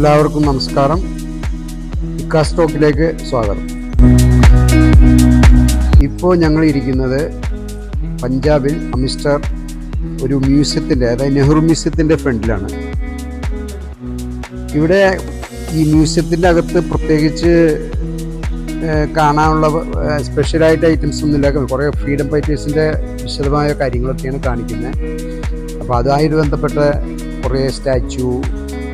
എല്ലാവർക്കും നമസ്കാരം. ഇക്കാസ് ടോക്കിലേക്ക് സ്വാഗതം. ഇപ്പോൾ ഞങ്ങൾ ഇരിക്കുന്നത് പഞ്ചാബിൽ അമൃത്സർ ഒരു മ്യൂസിയത്തിൻ്റെ, അതായത് നെഹ്റു മ്യൂസിയത്തിൻ്റെ ഫ്രണ്ടിലാണ്. ഇവിടെ ഈ മ്യൂസിയത്തിൻ്റെ അകത്ത് പ്രത്യേകിച്ച് കാണാനുള്ള സ്പെഷ്യലായിട്ട് ഐറ്റംസ് ഒന്നുമില്ല. കുറേ ഫ്രീഡം ഫൈറ്റേഴ്സിൻ്റെ വിശദമായ കാര്യങ്ങളൊക്കെയാണ് കാണിക്കുന്നത്. അപ്പോൾ അതുമായിട്ട് ബന്ധപ്പെട്ട കുറേ സ്റ്റാച്യു,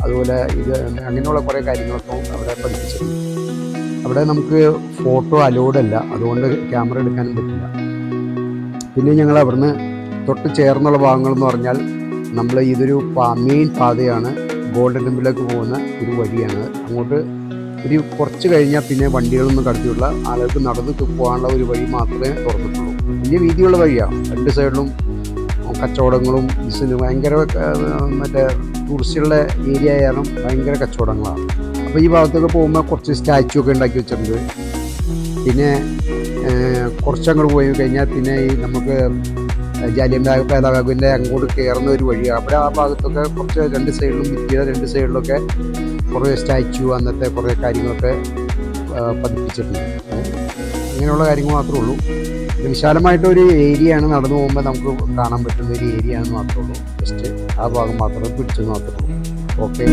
അതുപോലെ ഇത് അങ്ങനെയുള്ള കുറേ കാര്യങ്ങളൊക്കെ അവിടെ പഠിപ്പിച്ചിട്ടുണ്ട്. അവിടെ നമുക്ക് ഫോട്ടോ അലൗഡ് അല്ല, അതുകൊണ്ട് ക്യാമറ എടുക്കാനും പറ്റില്ല. പിന്നെ ഞങ്ങൾ അവിടുന്ന് തൊട്ട് ചേർന്നുള്ള ഭാഗങ്ങളെന്ന് പറഞ്ഞാൽ ഇതൊരു മെയിൻ പാതയാണ്, ഗോൾഡൻ ടെമ്പിളിലേക്ക് പോകുന്ന ഒരു വഴിയാണ്. അങ്ങോട്ട് ഒരു കുറച്ച് കഴിഞ്ഞാൽ പിന്നെ വണ്ടികളൊന്നും കടത്തിയുള്ള ആളുകൾക്ക് നടന്ന് പോകാനുള്ള ഒരു വഴി മാത്രമേ തുറന്നിട്ടുള്ളൂ. വലിയ വീതിയുള്ള വഴിയാണ്. രണ്ട് സൈഡിലും കച്ചവടങ്ങളും ബിസിനസ്, ഭയങ്കര മറ്റേ ടൂറിസ്റ്റുകളുടെ ഏരിയ ആയാലും ഭയങ്കര കച്ചവടങ്ങളാണ്. അപ്പോൾ ഈ ഭാഗത്തൊക്കെ പോകുമ്പോൾ കുറച്ച് സ്റ്റാച്ചു ഒക്കെ ഉണ്ടാക്കി വെച്ചിട്ടുണ്ട്. പിന്നെ കുറച്ചങ്ങോട്ട് പോയി കഴിഞ്ഞാൽ പിന്നെ ഈ നമുക്ക് ജാലിയൻ ബാഗിൻ്റെ അങ്ങോട്ട് കയറുന്ന ഒരു വഴിയാണ്. അവിടെ ആ ഭാഗത്തൊക്കെ കുറച്ച് രണ്ട് സൈഡിലും ഭിത്തിയുടെ രണ്ട് സൈഡിലൊക്കെ കുറേ സ്റ്റാച്ചു, അന്നത്തെ കുറേ കാര്യങ്ങളൊക്കെ പതിപ്പിച്ചിട്ടുണ്ട്. ഇങ്ങനെയുള്ള കാര്യങ്ങൾ മാത്രമേ ഉള്ളൂ. വിശാലമായിട്ടൊരു ഏരിയയാണ്, നടന്നു പോകുമ്പോൾ നമുക്ക് കാണാൻ പറ്റുന്ന ഒരു ഏരിയ ആണെന്ന് മാത്രമേ ഉള്ളൂ. ജസ്റ്റ് ആ ഭാഗം മാത്രമേ പിടിച്ചെന്ന് മാത്രമേ ഉള്ളൂ. ഓക്കെ.